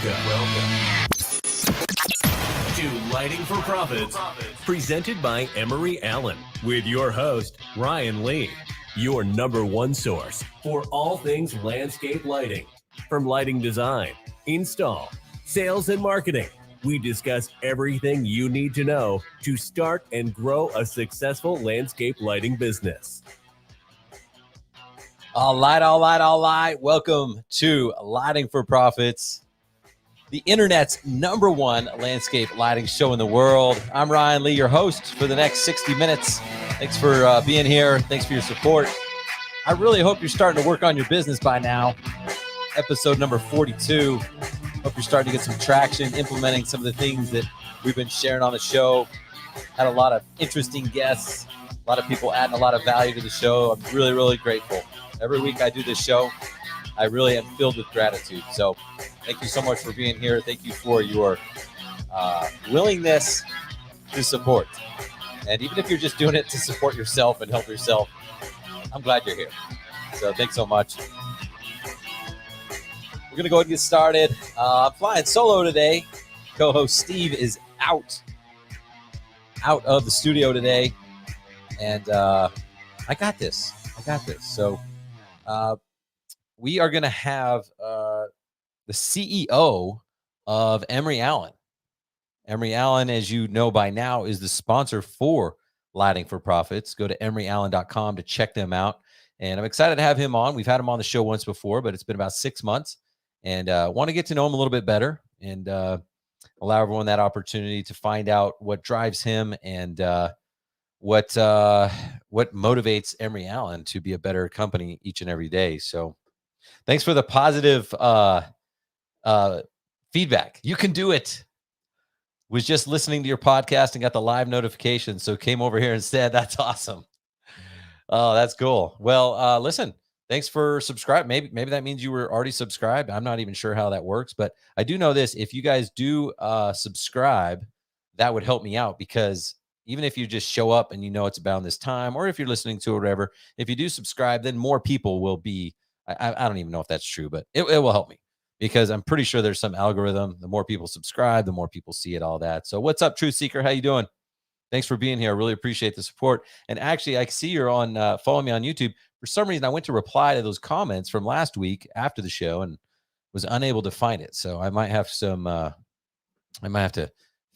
Welcome to Lighting for Profits, presented by Emery Allen, with your host, Ryan Lee, your number one source for all things landscape lighting. From lighting design, install, sales, and marketing, we discuss everything you need to know to start and grow a successful landscape lighting business. All right. Welcome to Lighting for Profits, the internet's number one landscape lighting show in the world. I'm Ryan Lee, your host for the next 60 minutes. Thanks for being here. Thanks for your support. I really hope you're starting to work on your business by now. Episode number 42. Hope you're starting to get some traction, implementing some of the things that we've been sharing on the show. Had a lot of interesting guests, a lot of people adding a lot of value to the show. I'm really, really grateful. Every week I do this show, I really am filled with gratitude. So thank you so much for being here. Thank you for your willingness to support. And even if you're just doing it to support yourself and help yourself, I'm glad you're here. So thanks so much. We're going to go ahead and get started. I'm flying solo today. Co-host Steve is out of the studio today. And I got this. So we are going to have the CEO of Emery Allen. Emery Allen, as you know by now, is the sponsor for Lighting for Profits. Go to emeryallen.com to check them out. And I'm excited to have him on. We've had him on the show once before, but it's been about 6 months. And want to get to know him a little bit better and allow everyone that opportunity to find out what drives him and what motivates Emery Allen to be a better company each and every day. So thanks for the positive feedback. You can do it. Was just listening to your podcast and got the live notification, so came over here instead. That's awesome. Oh, that's cool. Well, listen, thanks for subscribing. Maybe that means you were already subscribed. I'm not even sure how that works, but I do know this. If you guys do subscribe, that would help me out, because even if you just show up and you know it's about this time, or if you're listening to it or whatever, if you do subscribe, then more people will be, I don't even know if that's true, but it will help me, because I'm pretty sure there's some algorithm. The more people subscribe, the more people see it, all that. So what's up, Truth Seeker? How you doing? Thanks for being here. I really appreciate the support. And actually, I see you're on following me on YouTube. For some reason, I went to reply to those comments from last week after the show and was unable to find it. So I might have to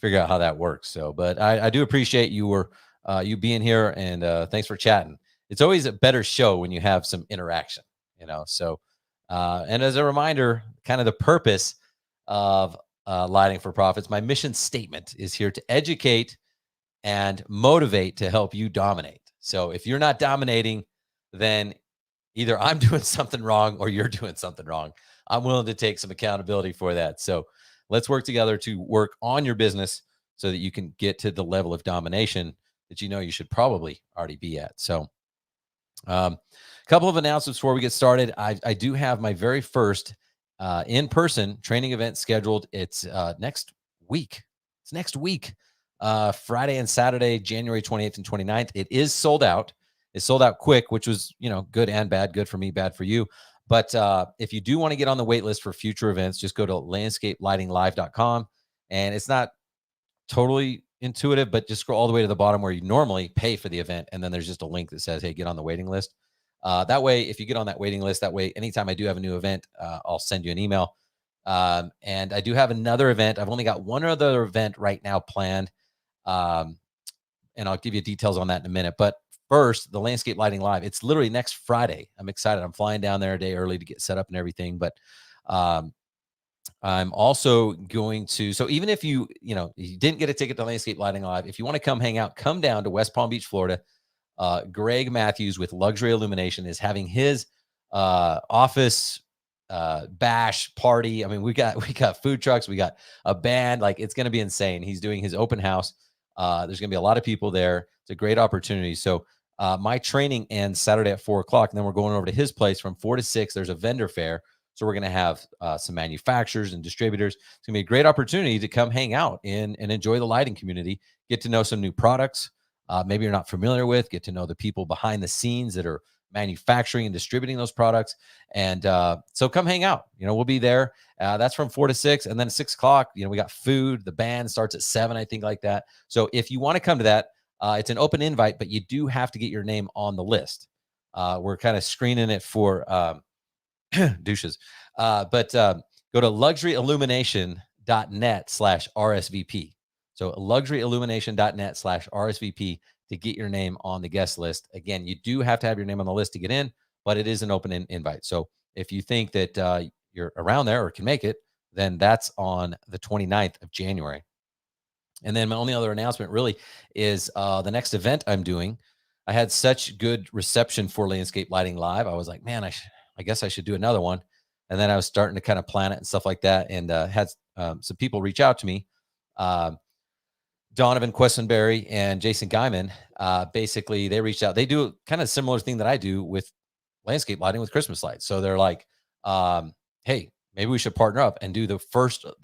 figure out how that works. So, but I do appreciate you being here, and thanks for chatting. It's always a better show when you have some interaction, So, and as a reminder, kind of the purpose of Lighting for Profits, my mission statement is here to educate and motivate to help you dominate. So if you're not dominating, then either I'm doing something wrong or you're doing something wrong. I'm willing to take some accountability for that. So let's work together to work on your business so that you can get to the level of domination that you should probably already be at. So a couple of announcements before we get started. I do have my very first in-person training event scheduled. It's next week. It's next week. Friday and Saturday, January 28th and 29th. It is sold out. It's sold out quick, which was, good and bad. Good for me, bad for you. But if you do want to get on the wait list for future events, just go to landscapelightinglive.com. And it's not totally intuitive, but just scroll all the way to the bottom where you normally pay for the event. And then there's just a link that says, hey, get on the waiting list. That way, if you get on that waiting list, that way, anytime I do have a new event, I'll send you an email. And I do have another event. I've only got one other event right now planned. And I'll give you details on that in a minute. But first, the Landscape Lighting Live, it's literally next Friday. I'm excited. I'm flying down there a day early to get set up and everything. But I'm also going to, so even if you didn't get a ticket to Landscape Lighting Live, if you want to come hang out, come down to West Palm Beach, Florida. Greg Matthews with Luxury Illumination is having his office bash party. I mean, we got food trucks, we got a band. Like, it's going to be insane. He's doing his open house. There's going to be a lot of people there. It's a great opportunity. So my training ends Saturday at 4:00, and then we're going over to his place from 4 to 6. There's a vendor fair. So we're going to have some manufacturers and distributors. It's going to be a great opportunity to come hang out and enjoy the lighting community, get to know some new products. Maybe you're not familiar with, get to know the people behind the scenes that are manufacturing and distributing those products. And so come hang out. We'll be there. That's from 4 to 6. And then at 6 o'clock, we got food. The band starts at 7, I think, like that. So if you want to come to that, it's an open invite, but you do have to get your name on the list. We're kind of screening it for douches. But go to luxuryillumination.net/RSVP. So luxuryillumination.net/RSVP to get your name on the guest list. Again, you do have to have your name on the list to get in, but it is an open invite. So if you think that you're around there or can make it, then that's on the 29th of January. And then my only other announcement really is the next event I'm doing. I had such good reception for Landscape Lighting Live. I was like, man, I guess I should do another one. And then I was starting to kind of plan it and stuff like that, and had some people reach out to me. Donovan Questenberry and Jason Guyman, basically they reached out. They do kind of similar thing that I do with landscape lighting with Christmas lights. So they're like, hey, maybe we should partner up and do the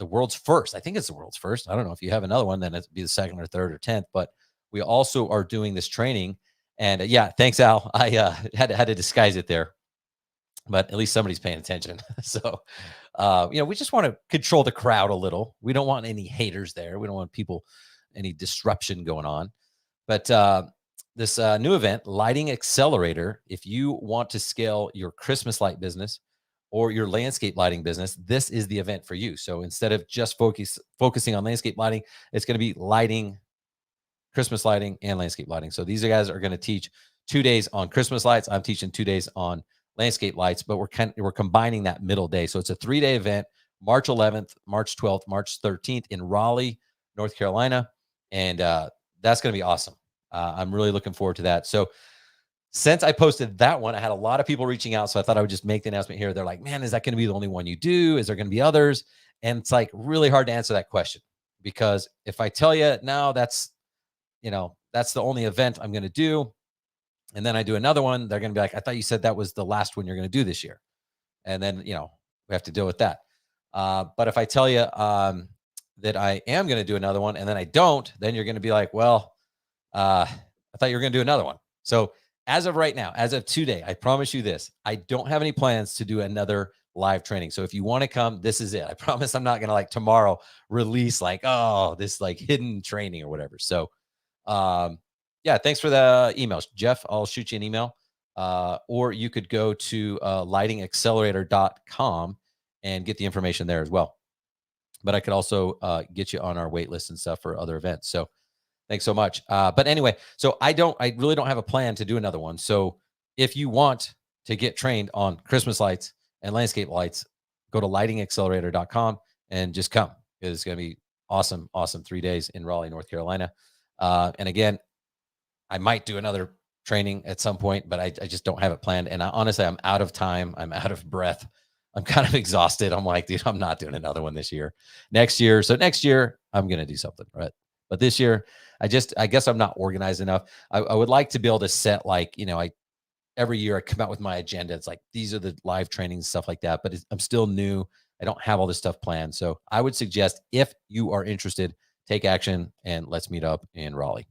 world's first. I think it's the world's first. I don't know if you have another one, then it'd be the second or third or 10th, but we also are doing this training. And yeah, thanks, Al. I had to disguise it there, but at least somebody's paying attention. So, we just want to control the crowd a little. We don't want any haters there. We don't want any disruption going on. But this new event, Lighting Accelerator, if you want to scale your Christmas light business or your landscape lighting business, this is the event for you. So instead of just focusing on landscape lighting, it's going to be lighting, Christmas lighting, and landscape lighting. So these guys are going to teach 2 days on Christmas lights. I'm teaching 2 days on landscape lights, but we're combining that middle day. So it's a 3-day event, March 11th, March 12th, March 13th in Raleigh, North Carolina. And that's going to be awesome. I'm really looking forward to that. So since I posted that one, I had a lot of people reaching out. So I thought I would just make the announcement here. They're like, man, is that going to be the only one you do? Is there going to be others? And it's like really hard to answer that question, because if I tell you now that's the only event I'm going to do, and then I do another one, they're going to be like, I thought you said that was the last one you're going to do this year. And then, we have to deal with that. But if I tell you that I am going to do another one and then I don't, then you're going to be like, well, I thought you were going to do another one. So as of right now, as of today, I promise you this, I don't have any plans to do another live training. So if you want to come, this is it. I promise I'm not going to tomorrow release this hidden training or whatever. So, yeah, thanks for the emails, Jeff. I'll shoot you an email, or you could go to lightingaccelerator.com and get the information there as well. But I could also get you on our wait list and stuff for other events. So thanks so much. But anyway, so I really don't have a plan to do another one. So if you want to get trained on Christmas lights and landscape lights, go to lightingaccelerator.com and just come. It's going to be awesome, 3 days in Raleigh, North Carolina. And again, I might do another training at some point, but I just don't have it planned. And honestly, I'm out of time. I'm out of breath. I'm kind of exhausted. I'm like, dude, I'm not doing another one this year. Next year, I'm going to do something, right? But this year, I guess I'm not organized enough. I would like to be able to set every year I come out with my agenda. It's like, these are the live trainings, stuff like that. But I'm still new. I don't have all this stuff planned. So I would suggest, if you are interested, take action and let's meet up in Raleigh.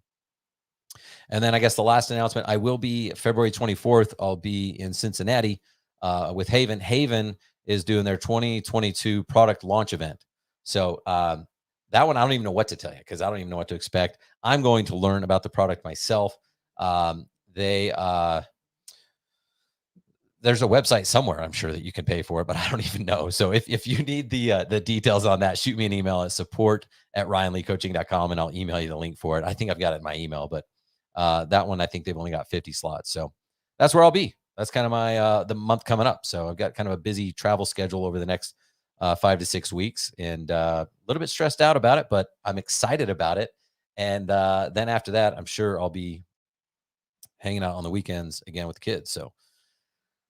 And then I guess the last announcement, I will be February 24th. I'll be in Cincinnati with Haven. Haven is doing their 2022 product launch event. So that one, I don't even know what to tell you, because I don't even know what to expect. I'm going to learn about the product myself. There's a website somewhere, I'm sure, that you can pay for it, but I don't even know. So if you need the details on that, shoot me an email at support@ryanleecoaching.com and I'll email you the link for it. I think I've got it in my email, but that one, I think they've only got 50 slots. So that's where I'll be. That's kind of my the month coming up. So I've got kind of a busy travel schedule over the next 5 to 6 weeks, and a little bit stressed out about it, but I'm excited about it. And then after that, I'm sure I'll be hanging out on the weekends again with the kids. So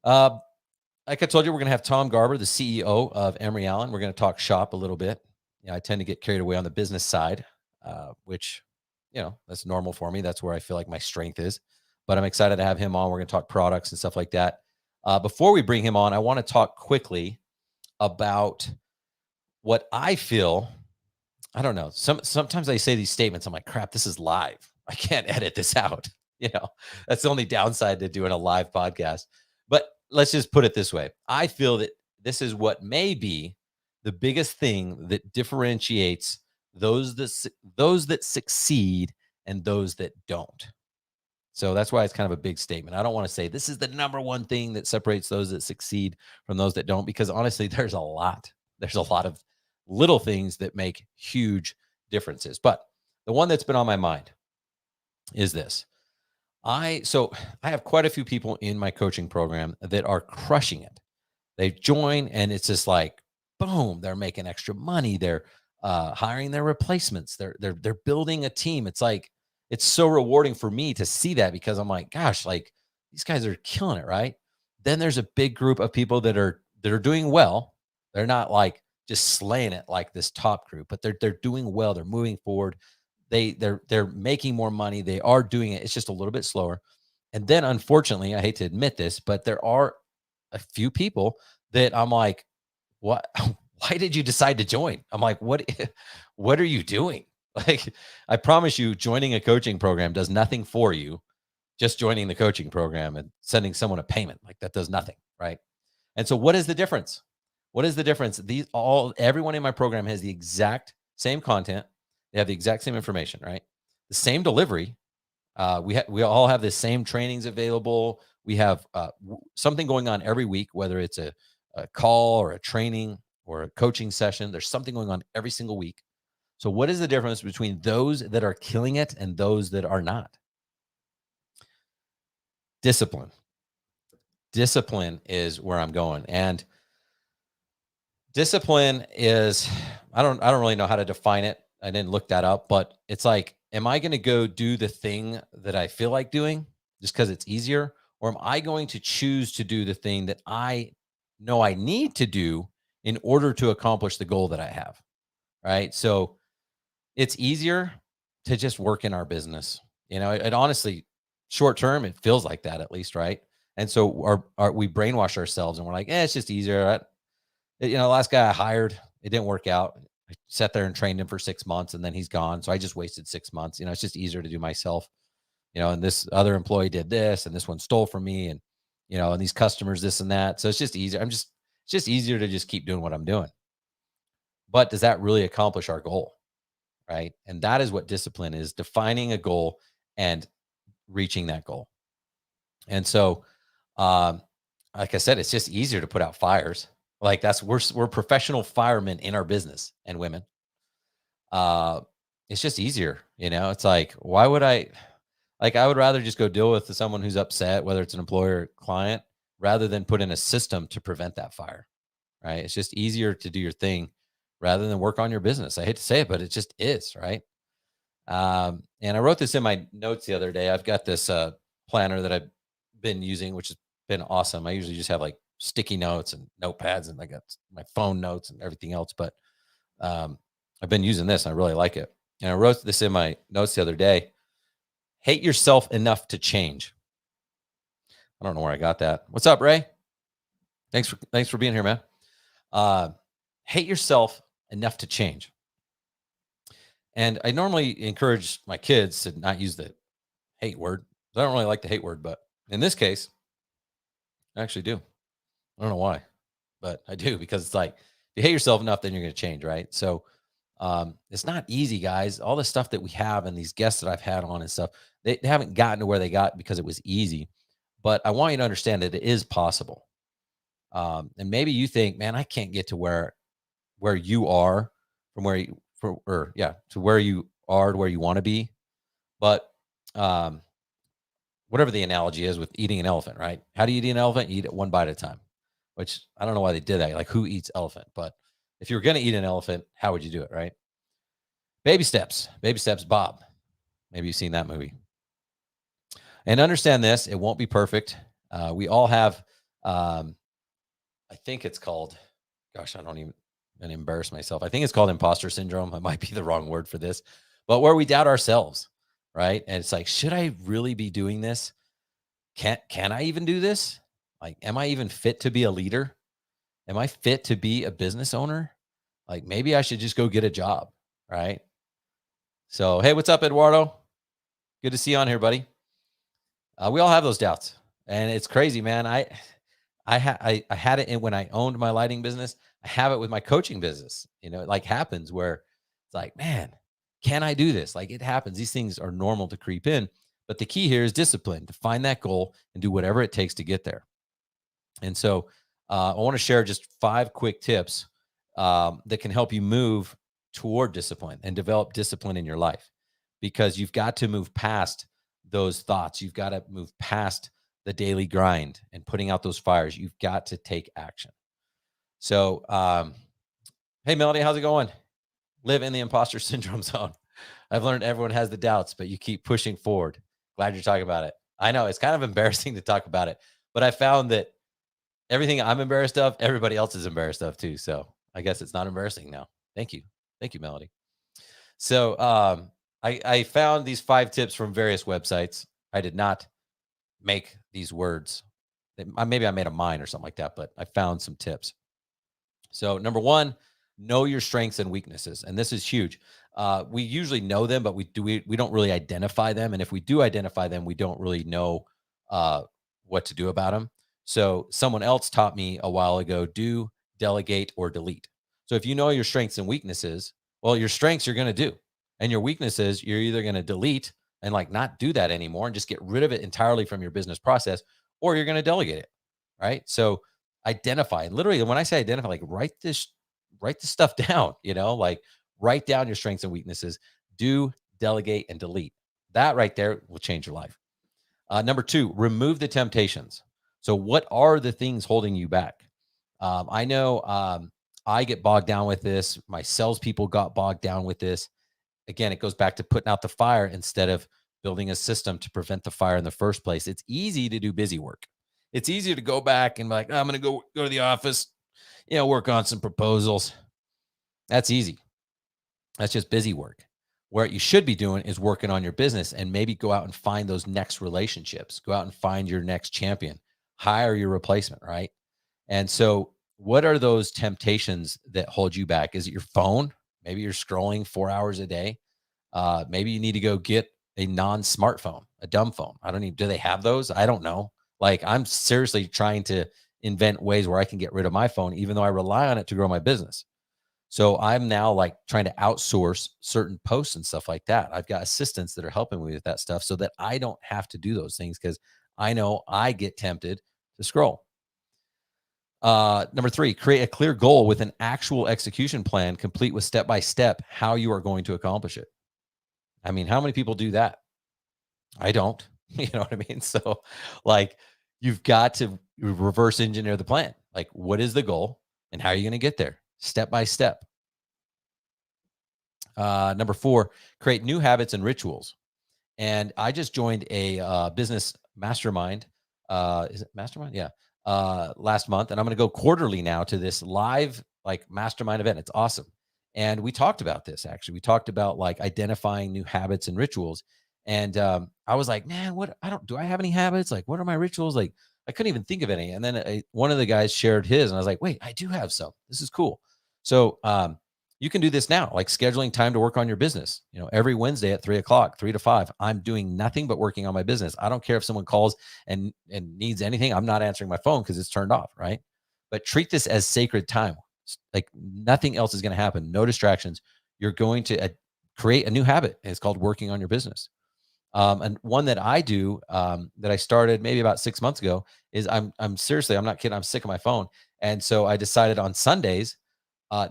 like I told you, we're going to have Tom Garber, the CEO of Emery Allen. We're going to talk shop a little bit. I tend to get carried away on the business side, which, that's normal for me. That's where I feel like my strength is. But I'm excited to have him on. We're going to talk products and stuff like that. Before we bring him on, I want to talk quickly about what I feel. I don't know. Sometimes I say these statements. I'm like, crap, this is live. I can't edit this out. That's the only downside to doing a live podcast. But let's just put it this way. I feel that this is what may be the biggest thing that differentiates those that succeed and those that don't. So that's why it's kind of a big statement. I don't want to say this is the number one thing that separates those that succeed from those that don't, because honestly, there's a lot. There's a lot of little things that make huge differences. But the one that's been on my mind is this. I have quite a few people in my coaching program that are crushing it. They join and it's just like, boom, they're making extra money. They're hiring their replacements. They're building a team. It's like, it's so rewarding for me to see that, because I'm like, gosh, like these guys are killing it, right? Then there's a big group of people that are doing well. They're not like just slaying it like this top group, but they're doing well. They're moving forward. They're making more money. They are doing it. It's just a little bit slower. And then unfortunately, I hate to admit this, but there are a few people that I'm like, what? Why did you decide to join? I'm like, what are you doing? Like, I promise you, joining a coaching program does nothing for you. Just joining the coaching program and sending someone a payment, like that does nothing, right? And so what is the difference? What is the difference? Everyone in my program has the exact same content. They have the exact same information, right? The same delivery. We all have the same trainings available. We have something going on every week, whether it's a call or a training or a coaching session. There's something going on every single week. So what is the difference between those that are killing it and those that are not? Discipline. Discipline is where I'm going. And discipline is, I don't really know how to define it. I didn't look that up, but it's like, am I going to go do the thing that I feel like doing just because it's easier? Or am I going to choose to do the thing that I know I need to do in order to accomplish the goal that I have? Right. So it's easier to just work in our business. It honestly, short term, it feels like that at least, right? And so we brainwash ourselves and we're like, it's just easier. The last guy I hired, it didn't work out. I sat there and trained him for 6 months and then he's gone. So I just wasted 6 months. It's just easier to do myself. And this other employee did this and this one stole from me and, and these customers, this and that. So it's just easier. It's just easier to just keep doing what I'm doing. But does that really accomplish our goal? Right. And that is what discipline is: defining a goal and reaching that goal. And so, like I said, it's just easier to put out fires. Like we're professional firemen in our business, and women. It's just easier, it's like, why would I would rather just go deal with someone who's upset, whether it's an employer or client, rather than put in a system to prevent that fire. Right. It's just easier to do your thing rather than work on your business. I hate to say it, but it just is, right? And I wrote this in my notes the other day. I've got this planner that I've been using, which has been awesome. I usually just have like sticky notes and notepads, and I got my phone notes and everything else. But I've been using this and I really like it. And I wrote this in my notes the other day. Hate yourself enough to change. I don't know where I got that. What's up, Ray? Thanks for being here, man. Hate yourself enough to change. And I normally encourage my kids to not use the hate word. I don't really like the hate word, but in this case, I actually do. I don't know why, but I do, because it's like, if you hate yourself enough, then you're going to change, right? So it's not easy, guys. All the stuff that we have and these guests that I've had on and stuff, they haven't gotten to where they got because it was easy. But I want you to understand that it is possible. And maybe you think, man, I can't get to where you are from where you, to where you are to where you want to be. But whatever the analogy is with eating an elephant, right? How do you eat an elephant? You eat it one bite at a time, which I don't know why they did that. Like, who eats elephant? But if you were going to eat an elephant, how would you do it, right? Baby steps, Bob. Maybe you've seen that movie. And understand this, it won't be perfect. We all have, I think it's called, gosh, I don't even embarrass myself. I think it's called imposter syndrome. It might be the wrong word for this, but where we doubt ourselves, right? And it's like, should I really be doing this? Can I even do this? Like, am I even fit to be a leader? Am I fit to be a business owner? Like, maybe I should just go get a job, right? So, hey, what's up, Eduardo? Good to see you on here, buddy. We all have those doubts, and it's crazy, man. I had it when I owned my lighting business. I have it with my coaching business. You know, it like happens where it's like, man, can I do this? Like it happens. These things are normal to creep in, but the key here is discipline to find that goal and do whatever it takes to get there. And so, I want to share just 5 quick tips that can help you move toward discipline and develop discipline in your life, because you've got to move past those thoughts. You've got to move past the daily grind and putting out those fires. You've got to take action. So, hey, Melody, how's it going? Live in the imposter syndrome zone. I've learned everyone has the doubts, but you keep pushing forward. Glad you're talking about it. I know it's kind of embarrassing to talk about it, but I found that everything I'm embarrassed of, everybody else is embarrassed of too. So I guess it's not embarrassing now. Thank you. Thank you, Melody. So I found these 5 tips from various websites. I did not make these words. Maybe I made a mine or something like that, but I found some tips. So number 1, know your strengths and weaknesses. And this is huge. We usually know them, but we don't really identify them. And if we do identify them, we don't really know what to do about them. So someone else taught me a while ago, do, delegate, or delete. So if you know your strengths and weaknesses, well, your strengths you're going to do. And your weaknesses, you're either going to delete and like not do that anymore and just get rid of it entirely from your business process, or you're going to delegate it. Right. So identify. And literally, when I say identify, like write this stuff down, like write down your strengths and weaknesses, do, delegate, and delete. That right there will change your life. Number 2, remove the temptations. So what are the things holding you back? I know I get bogged down with this. My salespeople got bogged down with this. Again, it goes back to putting out the fire instead of building a system to prevent the fire in the first place. It's easy to do busy work. It's easier to go back and be like, I'm going to go to the office, work on some proposals. That's easy. That's just busy work. What you should be doing is working on your business and maybe go out and find those next relationships. Go out and find your next champion. Hire your replacement, right? And so what are those temptations that hold you back? Is it your phone? Maybe you're scrolling 4 hours a day. Maybe you need to go get a non-smartphone, a dumb phone. Do they have those? I don't know. Like I'm seriously trying to invent ways where I can get rid of my phone, even though I rely on it to grow my business. So I'm now like trying to outsource certain posts and stuff like that. I've got assistants that are helping me with that stuff so that I don't have to do those things because I know I get tempted to scroll. Number 3, create a clear goal with an actual execution plan, complete with step-by-step how you are going to accomplish it. I mean, how many people do that? I don't. You know what I mean? So like you've got to reverse engineer the plan. Like what is the goal and how are you going to get there? Step by step. Number 4, create new habits and rituals. And I just joined a business mastermind. Is it mastermind? Yeah. Last month. And I'm going to go quarterly now to this live like mastermind event. It's awesome. And we talked about this actually. We talked about like identifying new habits and rituals. And I was like, man, do I have any habits? Like, what are my rituals? Like, I couldn't even think of any. And then one of the guys shared his, and I was like, wait, I do have some. This is cool. So you can do this now, like scheduling time to work on your business. Every Wednesday at 3:00, 3 to 5, I'm doing nothing but working on my business. I don't care if someone calls and needs anything. I'm not answering my phone because it's turned off, right? But treat this as sacred time. Like nothing else is going to happen. No distractions. You're going to create a new habit. And it's called working on your business. And one that I do that I started maybe about 6 months ago is I'm seriously, I'm not kidding. I'm sick of my phone. And so I decided on Sundays,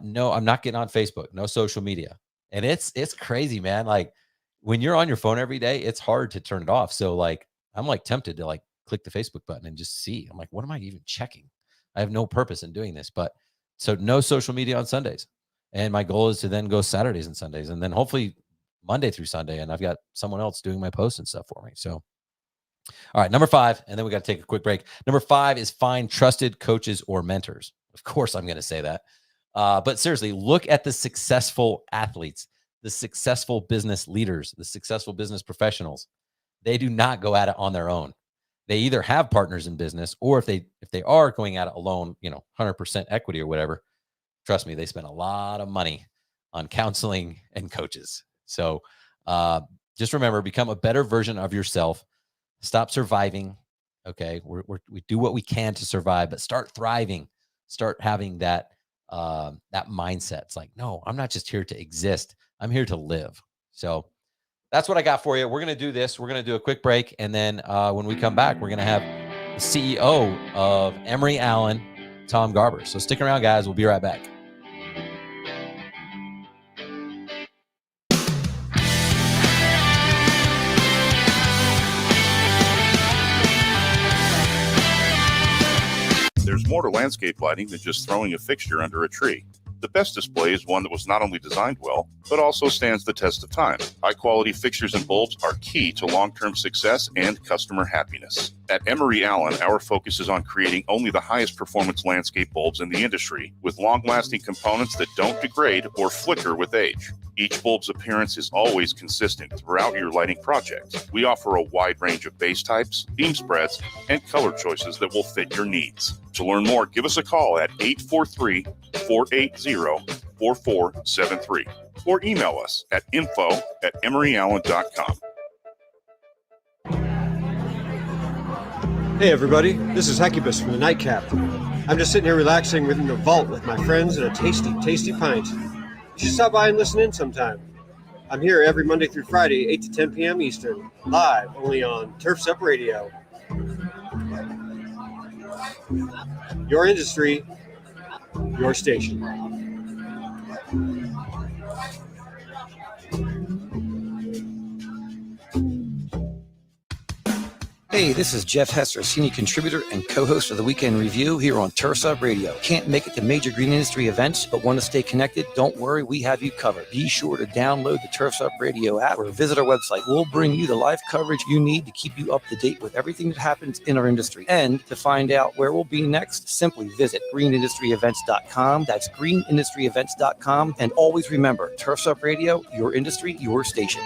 no, I'm not getting on Facebook, no social media. And it's crazy, man. Like when you're on your phone every day, it's hard to turn it off. So like, I'm like tempted to like click the Facebook button and just see, I'm like, what am I even checking? I have no purpose in doing this, but so no social media on Sundays. And my goal is to then go Saturdays and Sundays, and then hopefully Monday through Sunday. And I've got someone else doing my posts and stuff for me. So, all right, number 5, and then we got to take a quick break. Number 5 is find trusted coaches or mentors. Of course, I'm going to say that. But seriously, look at the successful athletes, the successful business leaders, the successful business professionals. They do not go at it on their own. They either have partners in business, or if they are going at it alone, 100% equity or whatever, trust me, they spend a lot of money on counseling and coaches. So just remember, become a better version of yourself. Stop surviving. Okay. We do what we can to survive, but start thriving. Start having that mindset. It's like, no, I'm not just here to exist. I'm here to live. So that's what I got for you. We're going to do this. We're going to do a quick break. And then when we come back, we're going to have the CEO of Emery Allen, Tom Garber. So stick around, guys. We'll be right back. There's more to landscape lighting than just throwing a fixture under a tree. The best display is one that was not only designed well, but also stands the test of time. High-quality fixtures and bulbs are key to long-term success and customer happiness. At Emery Allen, our focus is on creating only the highest performance landscape bulbs in the industry, with long-lasting components that don't degrade or flicker with age. Each bulb's appearance is always consistent throughout your lighting project. We offer a wide range of base types, beam spreads, and color choices that will fit your needs. To learn more, give us a call at 843-480-4473 or email us at info@emeryallen.com. Hey everybody, this is Hecubus from the Nightcap. I'm just sitting here relaxing within the vault with my friends and a tasty pint. You should stop by and listen in sometime. I'm here every Monday through Friday, 8 to 10 p.m. Eastern, live only on Turf's Up Radio. Your industry, your station. Hey, this is Jeff Hester, senior contributor and co-host of the Weekend Review here on Turf's Up Radio. Can't make it to major green industry events, but want to stay connected? Don't worry, we have you covered. Be sure to download the Turf's Up Radio app or visit our website. We'll bring you the live coverage you need to keep you up to date with everything that happens in our industry. And to find out where we'll be next, simply visit greenindustryevents.com. That's greenindustryevents.com. And always remember, Turf's Up Radio, your industry, your station.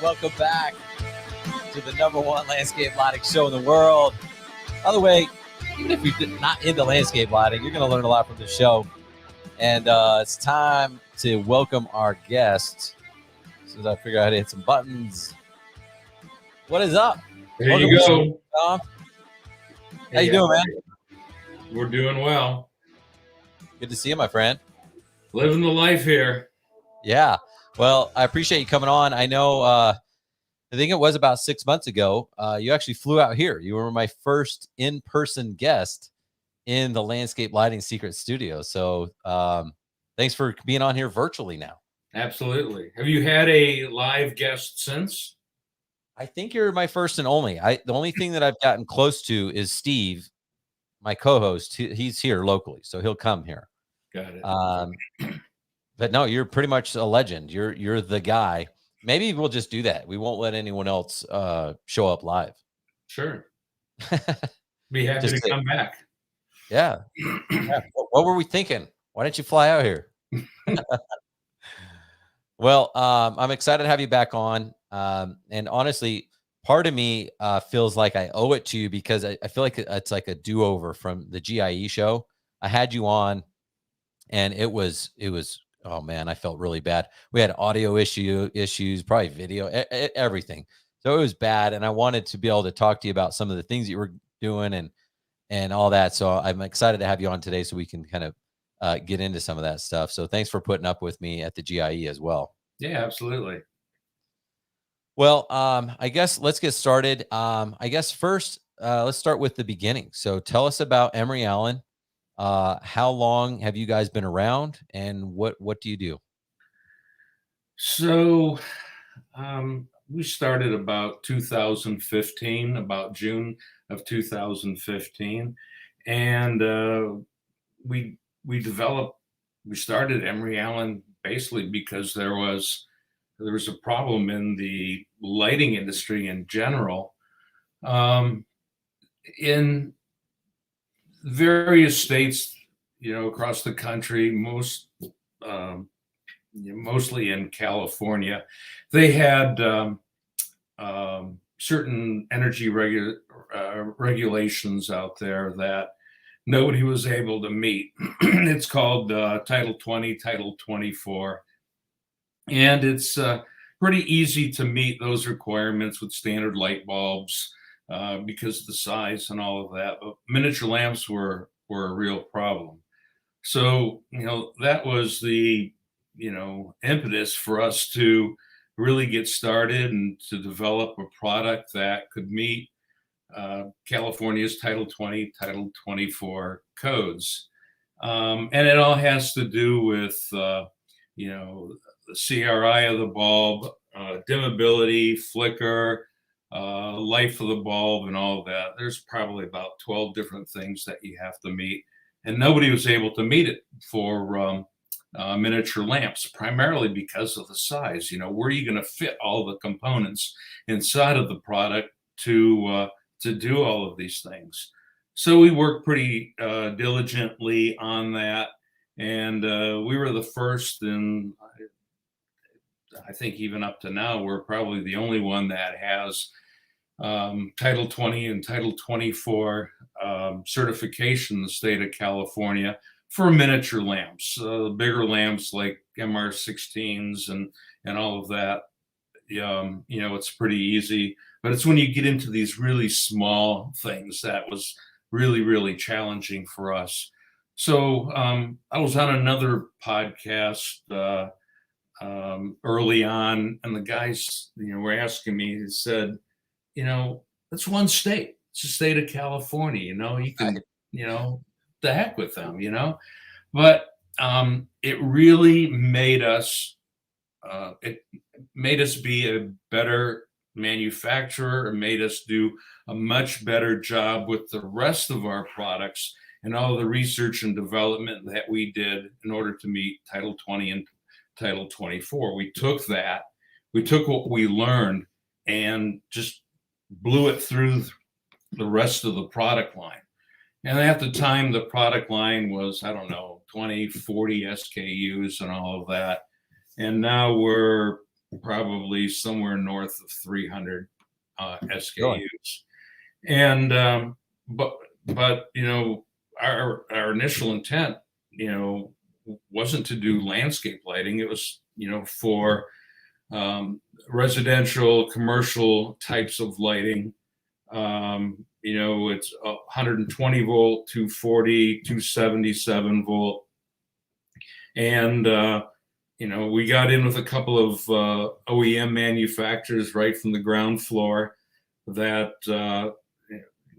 Welcome back to the #1 landscape lighting show in the world. By the way, even if you're not into landscape lighting, you're going to learn a lot from the show. And it's time to welcome our guests. As soon as I figure out how to hit some buttons. What is up? There you go. Tom. How you doing, man? We're doing well. Good to see you, my friend. Living the life here. Yeah. Well, I appreciate you coming on. I know, I think it was about 6 months ago, you actually flew out here. You were my first in-person guest in the Landscape Lighting Secret Studio. So thanks for being on here virtually now. Absolutely. Have you had a live guest since? I think you're my first and only. The only thing that I've gotten close to is Steve, my co-host. He's here locally, so he'll come here. Got it. But no, you're pretty much a legend. You're the guy. Maybe we'll just do that. We won't let anyone else show up live. Sure. Be happy to come back. Yeah. What were we thinking? Why didn't you fly out here? Well, I'm excited to have you back on. And honestly, part of me feels like I owe it to you because I feel like it's like a do-over from the GIE show. I had you on and it was, oh man, I felt really bad. We had audio issues, probably video, everything. So it was bad. And I wanted to be able to talk to you about some of the things you were doing and all that. So I'm excited to have you on today so we can kind of get into some of that stuff. So thanks for putting up with me at the GIE as well. Yeah, absolutely. Well, I guess let's get started. I guess first, let's start with the beginning. So tell us about Emery Allen. How long have you guys been around and what do you do? So we started about 2015, about June of 2015. And we started Emery Allen basically because there was a problem in the lighting industry in general. In various states, across the country, mostly in California, they had certain energy regulations out there that nobody was able to meet. It's called Title 20, Title 24. And it's pretty easy to meet those requirements with standard light bulbs because of the size and all of that. But miniature lamps were a real problem. So, that was the, impetus for us to really get started and to develop a product that could meet California's Title 20, Title 24 codes. And it all has to do with, the CRI of the bulb, dimmability, flicker, life of the bulb, and all of that. There's probably about 12 different things that you have to meet. And nobody was able to meet it for miniature lamps, primarily because of the size. Where are you going to fit all the components inside of the product to do all of these things? So we worked pretty diligently on that, and we were the first, and I think even up to now, we're probably the only one that has Title 20 and Title 24 certification in the state of California for miniature lamps. Bigger lamps like MR16s and all of that, it's pretty easy. But it's when you get into these really small things that was really, really challenging for us. So I was on another podcast early on, and the guys, were asking me, he said, it's one state. It's the state of California, you can, the heck with them, but it really made us, be a better manufacturer. It made us do a much better job with the rest of our products and all the research and development that we did in order to meet Title 20 and Title 24. We took what we learned and just blew it through the rest of the product line. And at the time, the product line was, 20, 40 SKUs and all of that. And now we're probably somewhere north of 300 SKUs. And, but our initial intent, wasn't to do landscape lighting. It was, for residential, commercial types of lighting. It's 120 volt, 240, 277 volt. And, we got in with a couple of OEM manufacturers right from the ground floor that,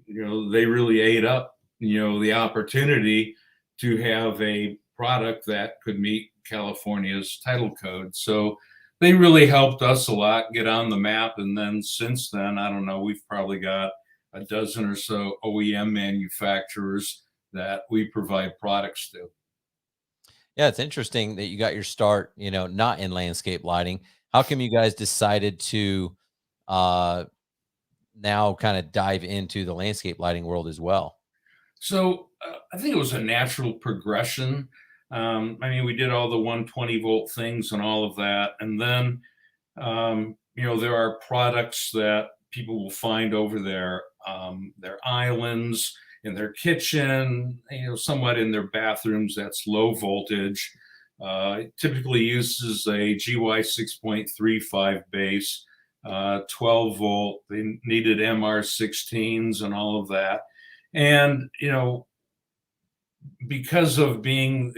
they really ate up, the opportunity to have a product that could meet California's title code. So they really helped us a lot get on the map. And then since then, we've probably got a dozen or so OEM manufacturers that we provide products to. Yeah, it's interesting that you got your start, not in landscape lighting. How come you guys decided to now kind of dive into the landscape lighting world as well? So I think it was a natural progression. We did all the 120 volt things and all of that. And then, there are products that people will find over their islands, in their kitchen, somewhat in their bathrooms. That's low voltage. It typically uses a GY 6.35 base, 12 volt. They needed MR16s and all of that. And, because of being,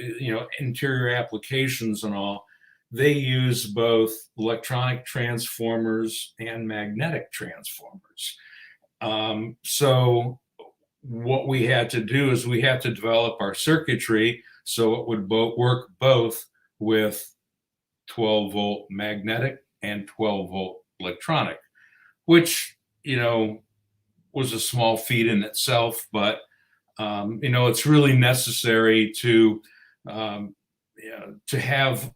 interior applications and all, they use both electronic transformers and magnetic transformers. So what we had to do is we had to develop our circuitry so it would work both with 12 volt magnetic and 12 volt electronic, which, was a small feat in itself, but it's really necessary to have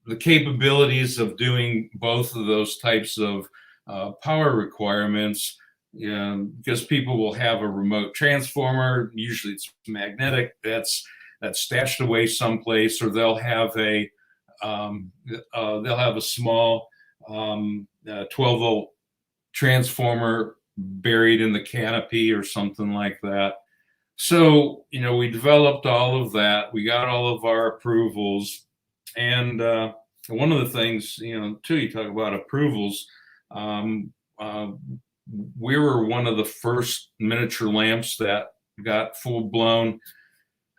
the capabilities of doing both of those types of power requirements because people will have a remote transformer. Usually it's magnetic. That's stashed away someplace, or they'll have a small 12-volt transformer buried in the canopy or something like that. So, we developed all of that. We got all of our approvals. And one of the things, too, you talk about approvals. We were one of the first miniature lamps that got full-blown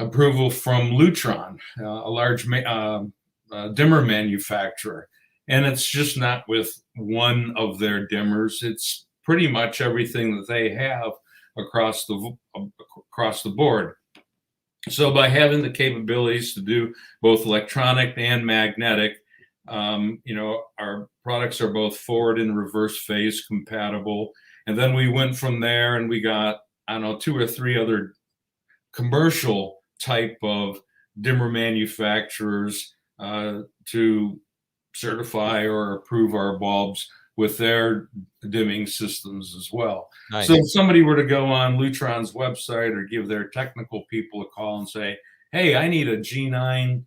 approval from Lutron, a large dimmer manufacturer. And it's just not with one of their dimmers. It's pretty much everything that they have across the board. So by having the capabilities to do both electronic and magnetic, our products are both forward and reverse phase compatible. And then we went from there and we got, 2 or 3 other commercial type of dimmer manufacturers to certify or approve our bulbs with their dimming systems as well. Nice. So if somebody were to go on Lutron's website or give their technical people a call and say, hey, I need a G9,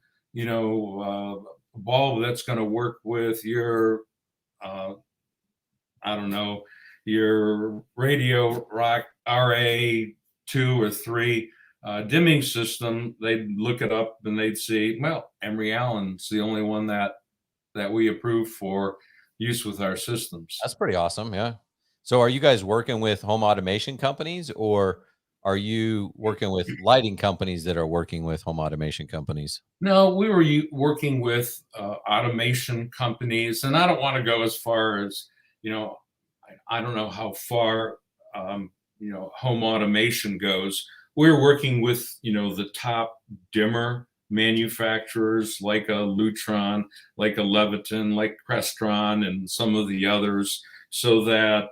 bulb that's going to work with your, your Radio Rock RA 2 or 3 dimming system, they'd look it up and they'd see, well, Emery Allen's the only one that we approve for use with our systems. That's pretty awesome. Yeah. So are you guys working with home automation companies, or are you working with lighting companies that are working with home automation companies? No, we were working with automation companies, and I don't want to go as far as, I don't know how far, home automation goes. We're working with, the top dimmer manufacturers like a Lutron, like a Leviton, like Crestron, and some of the others, so that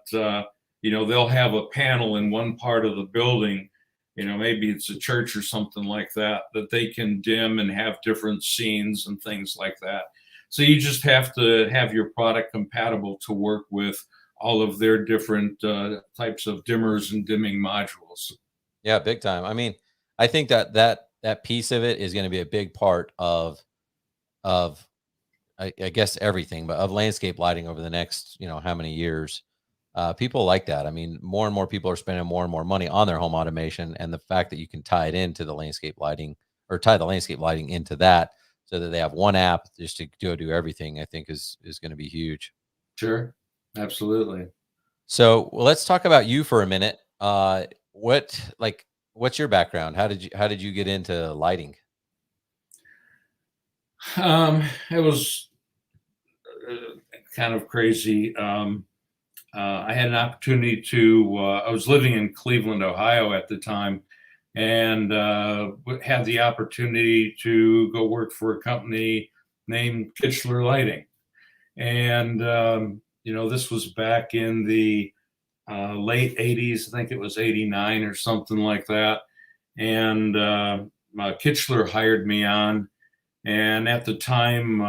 they'll have a panel in one part of the building, maybe it's a church or something like that they can dim and have different scenes and things like that. So you just have to have your product compatible to work with all of their different types of dimmers and dimming modules. Yeah, big time. I mean, I think that piece of it is going to be a big part of I guess everything, but of landscape lighting over the next, how many years. People like that. I mean, more and more people are spending more and more money on their home automation, and the fact that you can tie it into the landscape lighting, or tie the landscape lighting into that, so that they have one app just to do everything, I think is going to be huge. Sure, absolutely. So let's talk about you for a minute. What's your background? How did you get into lighting? It was kind of crazy. I had an opportunity to, I was living in Cleveland, Ohio at the time, and had the opportunity to go work for a company named Kichler Lighting. And, this was back in the late 80s. I think it was 89 or something like that. And Kichler hired me on. And at the time,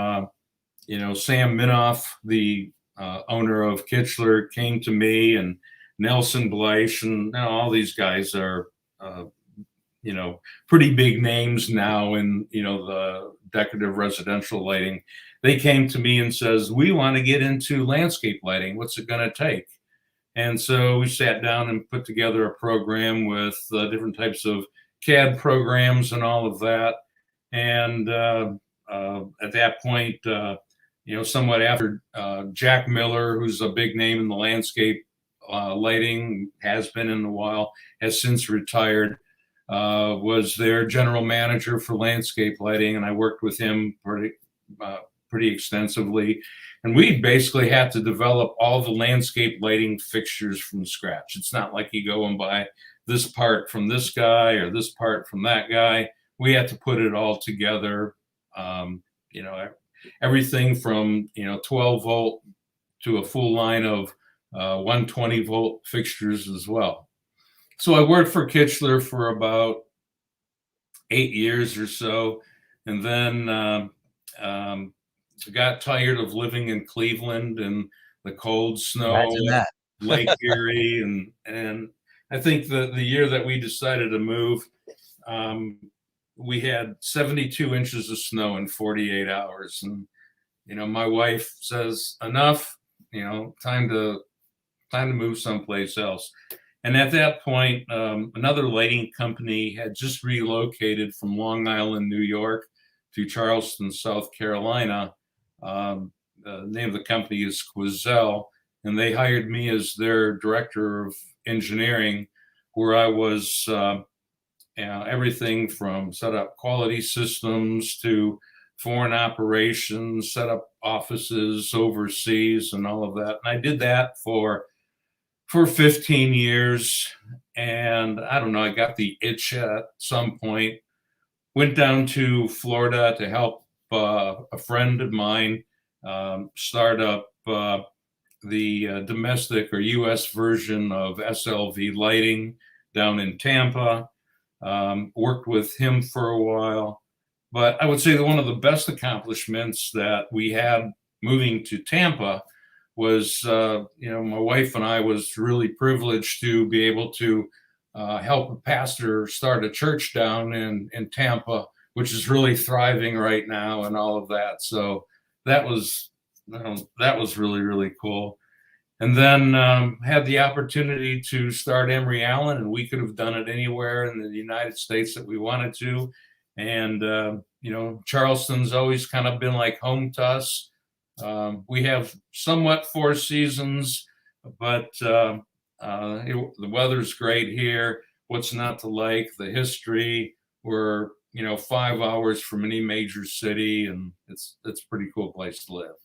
Sam Minoff, the owner of Kichler, came to me, and Nelson Bleish, and all these guys are, pretty big names now in, the decorative residential lighting. They came to me and says, we want to get into landscape lighting. What's it going to take? And so we sat down and put together a program with different types of CAD programs and all of that. And at that point, somewhat after, Jack Miller, who's a big name in the landscape lighting, has been in a while, has since retired, was their general manager for landscape lighting, and I worked with him pretty extensively. And we basically had to develop all the landscape lighting fixtures from scratch. It's not like you go and buy this part from this guy or this part from that guy. We had to put it all together. Everything from 12 volt to a full line of 120 volt fixtures as well. So I worked for Kichler for about 8 years or so, and then got tired of living in Cleveland and the cold snow. Imagine that. Lake Erie, and I think the year that we decided to move, we had 72 inches of snow in 48 hours, and my wife says, enough, time to move someplace else. And at that point, another lighting company had just relocated from Long Island, New York, to Charleston, South Carolina. The name of the company is Quazell, and they hired me as their director of engineering, where I was everything from set up quality systems to foreign operations, set up offices overseas, and all of that. And I did that for 15 years. And I don't know, I got the itch at some point, went down to Florida to help a friend of mine start up the domestic or US version of SLV Lighting down in Tampa. Worked with him for a while. But I would say that one of the best accomplishments that we had moving to Tampa was, my wife and I was really privileged to be able to help a pastor start a church down in Tampa, which is really thriving right now and all of that. So that was really, really cool. And then had the opportunity to start Emery Allen, and we could have done it anywhere in the United States that we wanted to. And, Charleston's always kind of been like home to us. We have somewhat 4 seasons, but the weather's great here. What's not to like? The history. We're 5 hours from any major city, and it's a pretty cool place to live.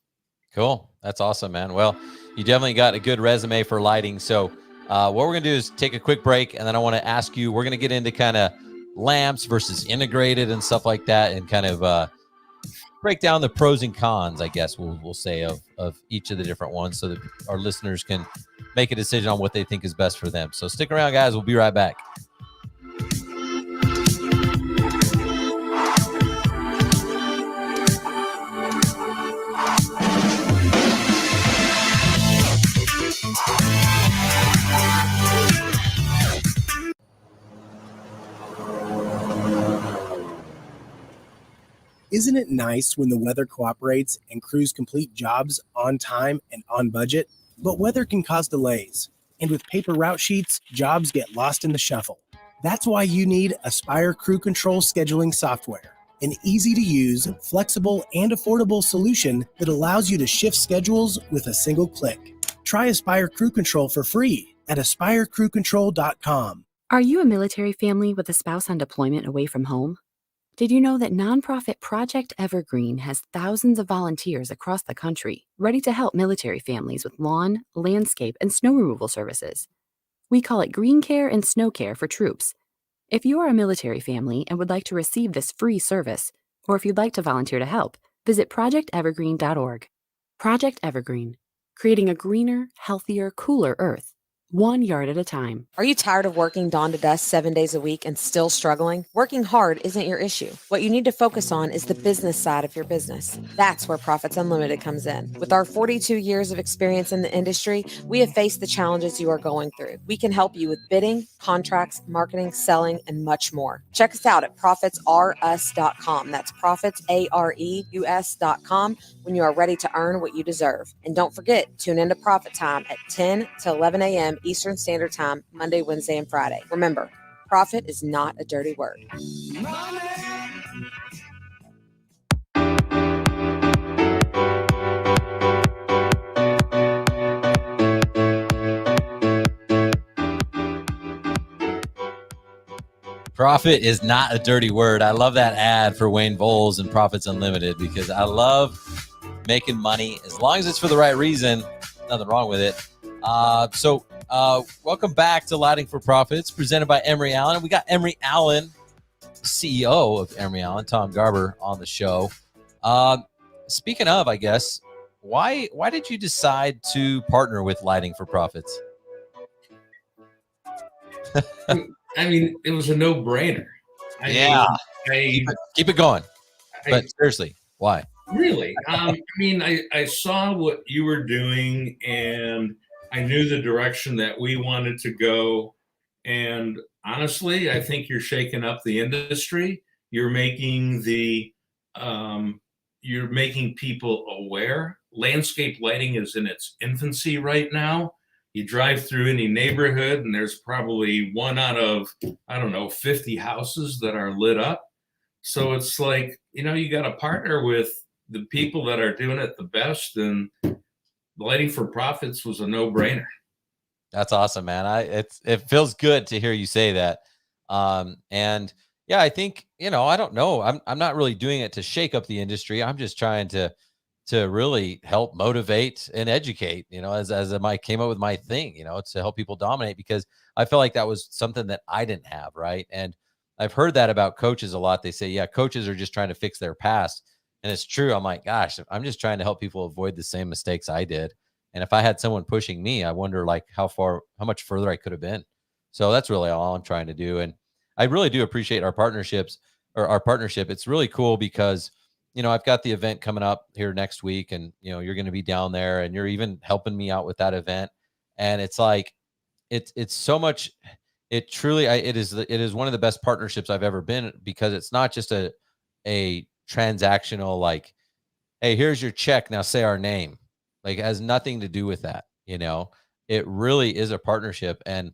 Cool. That's awesome, man. Well, you definitely got a good resume for lighting. So what we're going to do is take a quick break, and then I want to ask you, we're going to get into kind of lamps versus integrated and stuff like that, and kind of break down the pros and cons, I guess we'll say, of each of the different ones, so that our listeners can make a decision on what they think is best for them. So stick around, guys. We'll be right back. Isn't it nice when the weather cooperates and crews complete jobs on time and on budget? But weather can cause delays, and with paper route sheets, jobs get lost in the shuffle. That's why you need Aspire Crew Control scheduling software, an easy-to-use, flexible, and affordable solution that allows you to shift schedules with a single click. Try Aspire Crew Control for free at aspirecrewcontrol.com. Are you a military family with a spouse on deployment away from home? Did you know that nonprofit Project Evergreen has thousands of volunteers across the country ready to help military families with lawn, landscape, and snow removal services? We call it Green Care and Snow Care for troops. If you are a military family and would like to receive this free service, or if you'd like to volunteer to help, visit projectevergreen.org. Project Evergreen, creating a greener, healthier, cooler Earth. 1 yard at a time. Are you tired of working dawn to dusk 7 days a week and still struggling? Working hard isn't your issue. What you need to focus on is the business side of your business. That's where Profits Unlimited comes in. With our 42 years of experience in the industry, we have faced the challenges you are going through. We can help you with bidding, contracts, marketing, selling, and much more. Check us out at profitsrus.com. That's profitsareus.com when you are ready to earn what you deserve. And don't forget, tune into Profit Time at 10 to 11 a.m. Eastern Standard Time, Monday, Wednesday, and Friday. Remember, profit is not a dirty word. Profit is not a dirty word. I love that ad for Wayne Bowles and Profits Unlimited, because I love making money as long as it's for the right reason. Nothing wrong with it. Welcome back to Lighting for Profits, presented by Emery Allen. We got Emery Allen, CEO of Emery Allen, Tom Garber, on the show. Speaking of, I guess, why did you decide to partner with Lighting for Profits? I mean, it was a no-brainer. Keep it going. But seriously, why? Really? I saw what you were doing, and I knew the direction that we wanted to go. And honestly, I think you're shaking up the industry. You're making you're making people aware. Landscape lighting is in its infancy right now. You drive through any neighborhood and there's probably one out of, I don't know, 50 houses that are lit up. So it's like, you got to partner with the people that are doing it the best, and Lighting for Profits was a no-brainer. That's awesome, man. It feels good to hear you say that. And yeah, I think, I don't know. I'm not really doing it to shake up the industry. I'm just trying to really help motivate and educate, as I came up with my thing, to help people dominate, because I felt like that was something that I didn't have. Right. And I've heard that about coaches a lot. They say, yeah, coaches are just trying to fix their past. And it's true. I'm like, gosh, I'm just trying to help people avoid the same mistakes I did. And if I had someone pushing me, I wonder like how much further I could have been. So that's really all I'm trying to do. And I really do appreciate our partnership. It's really cool because, I've got the event coming up here next week, and, you're going to be down there, and you're even helping me out with that event. And it's like, it's so much, it is one of the best partnerships I've ever been, because it's not just a transactional, like, hey, here's your check, now say our name. Like, it has nothing to do with that. It really is a partnership. And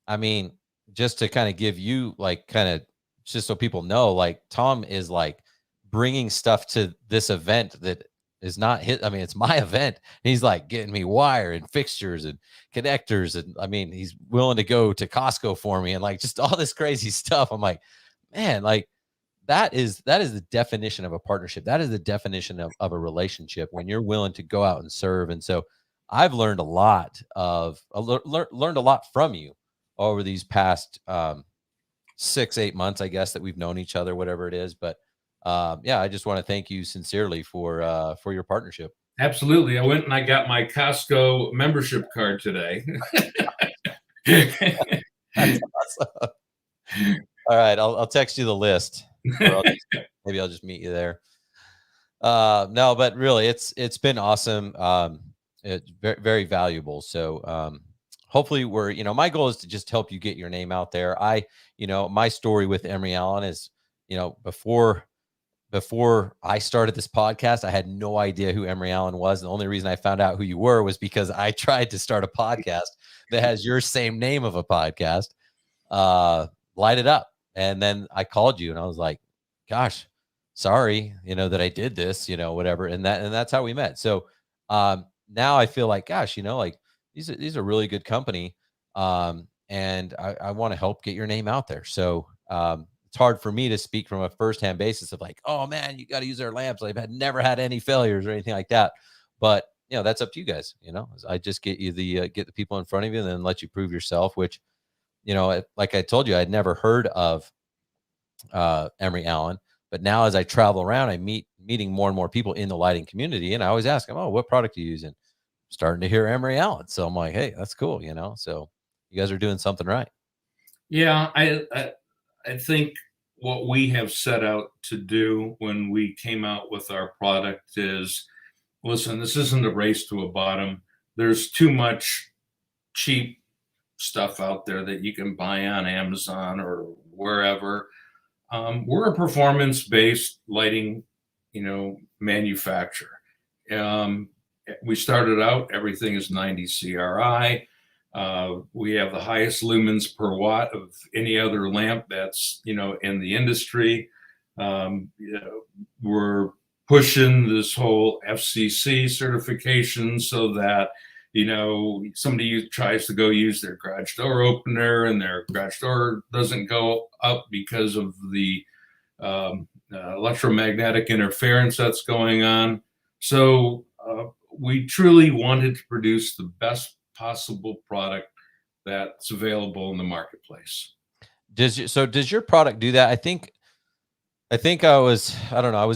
I mean, just to kind of give you just so people know, like, Tom is like bringing stuff to this event that is not his. I mean, it's my event. He's like getting me wire and fixtures and connectors. And I mean, he's willing to go to Costco for me and like just all this crazy stuff. I'm like, man, like, that is the definition of a partnership. That is the definition of a relationship, when you're willing to go out and serve. And so I've learned a lot from you over these past 6-8 months, I guess, that we've known each other, whatever it is. But yeah, I just want to thank you sincerely for your partnership. Absolutely. I went and I got my Costco membership card today. That's awesome. All right. I'll text you the list. Maybe I'll just meet you there. No, but really it's been awesome. It's very, very valuable. So, hopefully my goal is to just help you get your name out there. My story with Emery Allen is, before I started this podcast, I had no idea who Emery Allen was. The only reason I found out who you were was because I tried to start a podcast that has your same name of a podcast, Light It Up. And then I called you and I was like, gosh, sorry, that I did this, whatever. And that's how we met. So, now I feel like, gosh, like these are really good company. And I want to help get your name out there. So, it's hard for me to speak from a firsthand basis of like, oh man, you got to use their lamps. I've never had any failures or anything like that. But that's up to you guys. I just get you get the people in front of you and then let you prove yourself, which, like I told you, I'd never heard of Emery Allen, but now as I travel around, I'm meeting more and more people in the lighting community, and I always ask them, oh, what product are you using? I'm starting to hear Emery Allen. So I'm like, hey, that's cool. So you guys are doing something right. Yeah. I think what we have set out to do when we came out with our product is, listen, this isn't a race to a bottom. There's too much cheap stuff out there that you can buy on Amazon or wherever. We're a performance-based lighting, manufacturer. We started out, everything is 90 CRI. We have the highest lumens per watt of any other lamp that's, in the industry. We're pushing this whole FCC certification so that, somebody tries to go use their garage door opener and their garage door doesn't go up because of the electromagnetic interference that's going on. So we truly wanted to produce the best possible product that's available in the marketplace. Does your product do that? I think I was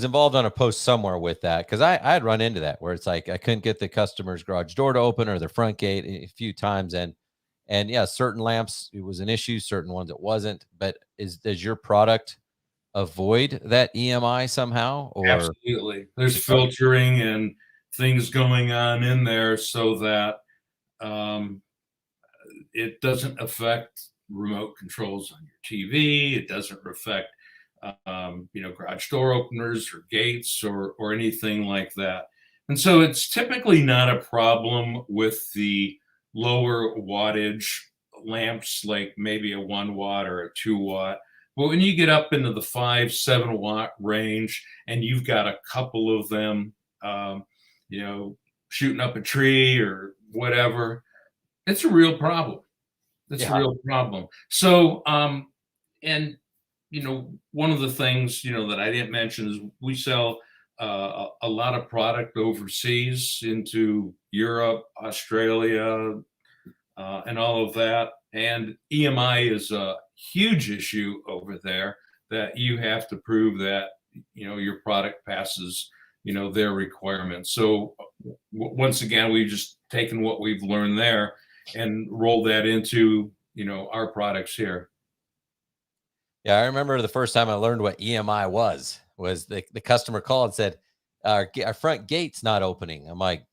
involved on a post somewhere with that, because I had run into that where it's like I couldn't get the customer's garage door to open or their front gate a few times, and yeah, certain lamps it was an issue, certain ones it wasn't. But does your product avoid that EMI somehow? Or absolutely, there's filtering and things going on in there so that it doesn't affect remote controls on your TV. It doesn't affect, garage door openers or gates or anything like that. And so it's typically not a problem with the lower wattage lamps, like maybe a 1 watt or a 2 watt. But when you get up into the 5-7 watt range and you've got a couple of them, shooting up a tree or whatever, it's a real problem. It's a real problem. So, one of the things, that I didn't mention is we sell a lot of product overseas into Europe, Australia, and all of that. And EMI is a huge issue over there, that you have to prove that, your product passes, their requirements. So once again, we've just taken what we've learned there and rolled that into, our products here. Yeah, I remember the first time I learned what EMI was the customer called and said, our front gate's not opening. I'm like,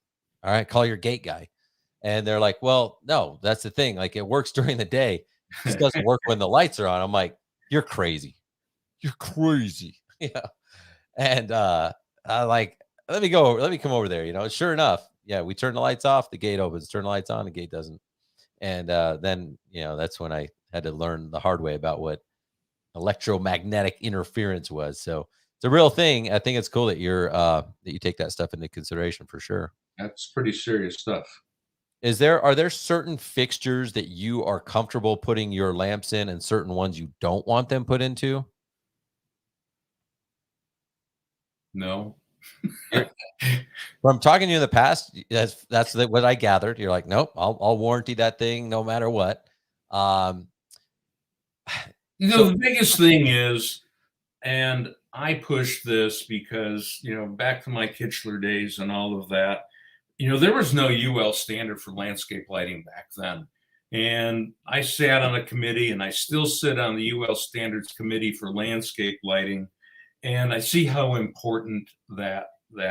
all right, call your gate guy. And they're like, well, no, that's the thing. Like, it works during the day. It just doesn't work when the lights are on. I'm like, you're crazy. You're crazy. Yeah. And I like, let me come over there. Sure enough. Yeah. We turn the lights off, the gate opens, turn the lights on, the gate doesn't. And then, that's when I had to learn the hard way about what electromagnetic interference was. So it's a real thing. I think it's cool that that you take that stuff into consideration for sure. That's pretty serious stuff. Are there certain fixtures that you are comfortable putting your lamps in and certain ones you don't want them put into? No. From talking to you in the past, that's what I gathered. You're like, nope, I'll warranty that thing no matter what. The biggest thing is, and I push this because, back to my Kichler days and all of that, there was no UL standard for landscape lighting back then. And I sat on a committee, and I still sit on the UL standards committee for landscape lighting. And I see how important that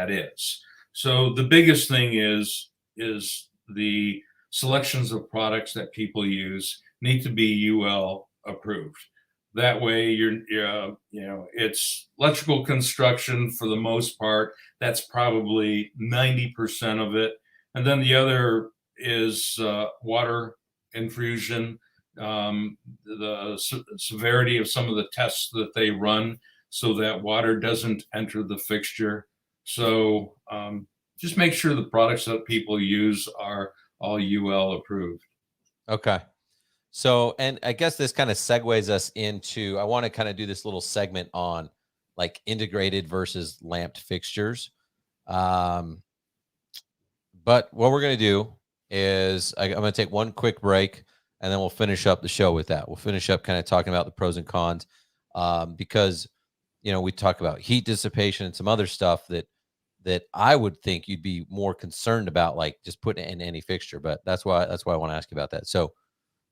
is. So the biggest thing is the selections of products that people use need to be UL approved. That way it's electrical construction for the most part. That's probably 90% of it. And then the other is water infusion, the severity of some of the tests that they run so that water doesn't enter the fixture. So just make sure the products that people use are all UL approved. Okay. So, and I guess this kind of segues us into, I want to kind of do this little segment on like integrated versus lamped fixtures. But what we're going to do is I'm going to take one quick break, and then we'll finish up the show with that. We'll finish up kind of talking about the pros and cons, because, we talk about heat dissipation and some other stuff that I would think you'd be more concerned about, like just putting it in any fixture. But that's why I want to ask you about that. So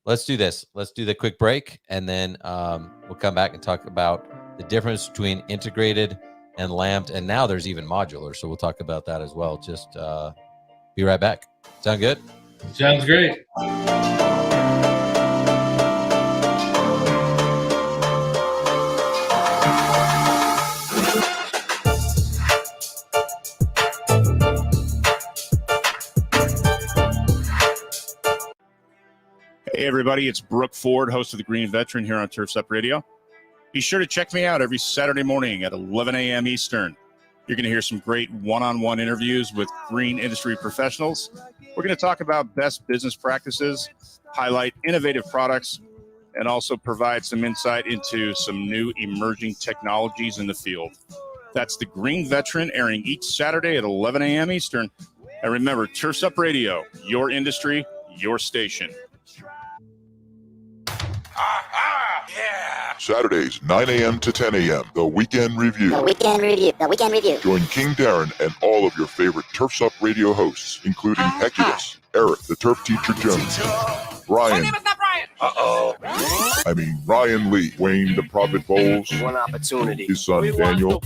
let's do this. Let's do the quick break, and then we'll come back and talk about the difference between integrated and lamped. And now there's even modular. So we'll talk about that as well. Just be right back. Sound good? Sounds great. Hey, everybody, it's Brooke Ford, host of The Green Veteran here on Turfs Up Radio. Be sure to check me out every Saturday morning at 11 a.m. Eastern. You're going to hear some great one-on-one interviews with green industry professionals. We're going to talk about best business practices, highlight innovative products, and also provide some insight into some new emerging technologies in the field. That's The Green Veteran, airing each Saturday at 11 a.m. Eastern. And remember, Turfs Up Radio, your industry, your station. Saturdays, 9 a.m. to 10 a.m., The Weekend Review. The Weekend Review. Join King Darren and all of your favorite Turfs Up Radio hosts, including Hecubus, Eric, the Turf Teacher Jones, Brian. My name is not Brian. Ryan Lee, Wayne, the Prophet Bowles, One opportunity. his son Daniel,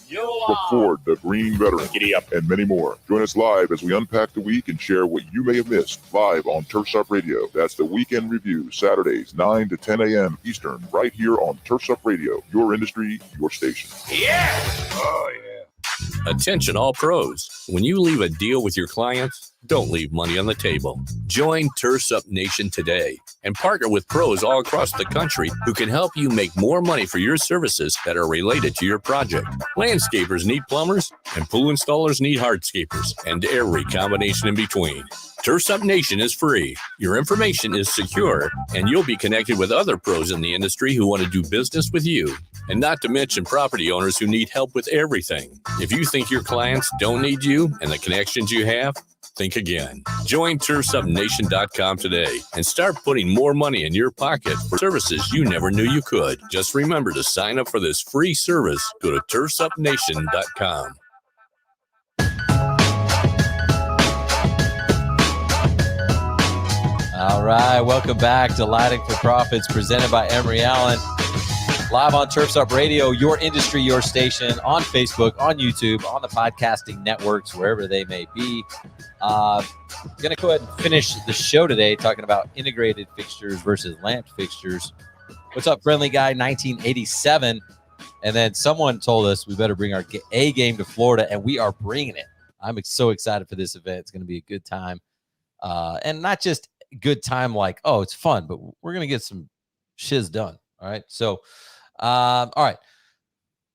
Brooke Ford, the Green Veteran, Giddy up. and many more. Join us live as we unpack the week and share what you may have missed live on Turf's Up Radio. That's the Weekend Review, Saturdays, 9 to 10 a.m. Eastern, right here on Turf's Up Radio. Your industry, your station. Yeah! Oh, yeah. Attention all pros. When you leave a deal with your clients, don't leave money on the table. Join Turf's Up Nation today and partner with pros all across the country who can help you make more money for your services that are related to your project. Landscapers need plumbers, and pool installers need hardscapers, and every combination in between. Turf's Up Nation is free. Your information is secure, and you'll be connected with other pros in the industry who want to do business with you. And not to mention property owners who need help with everything. If you think your clients don't need you and the connections you have, think again. Join turfsupnation.com today and start putting more money in your pocket for services you never knew you could. Just remember to sign up for this free service. Go to turfsupnation.com. All right, welcome back to Lighting for Profits, presented by Emery Allen. Live on Turf's Up Radio, your industry, your station, on Facebook, on YouTube, on the podcasting networks, wherever they may be. I'm going to go ahead and finish the show today talking about integrated fixtures versus lamped fixtures. What's up, Friendly Guy 1987? And then someone told us we better bring our A game to Florida, and we are bringing it. I'm so excited for this event. It's going to be a good time. And not just good time like, oh, it's fun, but we're going to get some shiz done. All right. So, all right,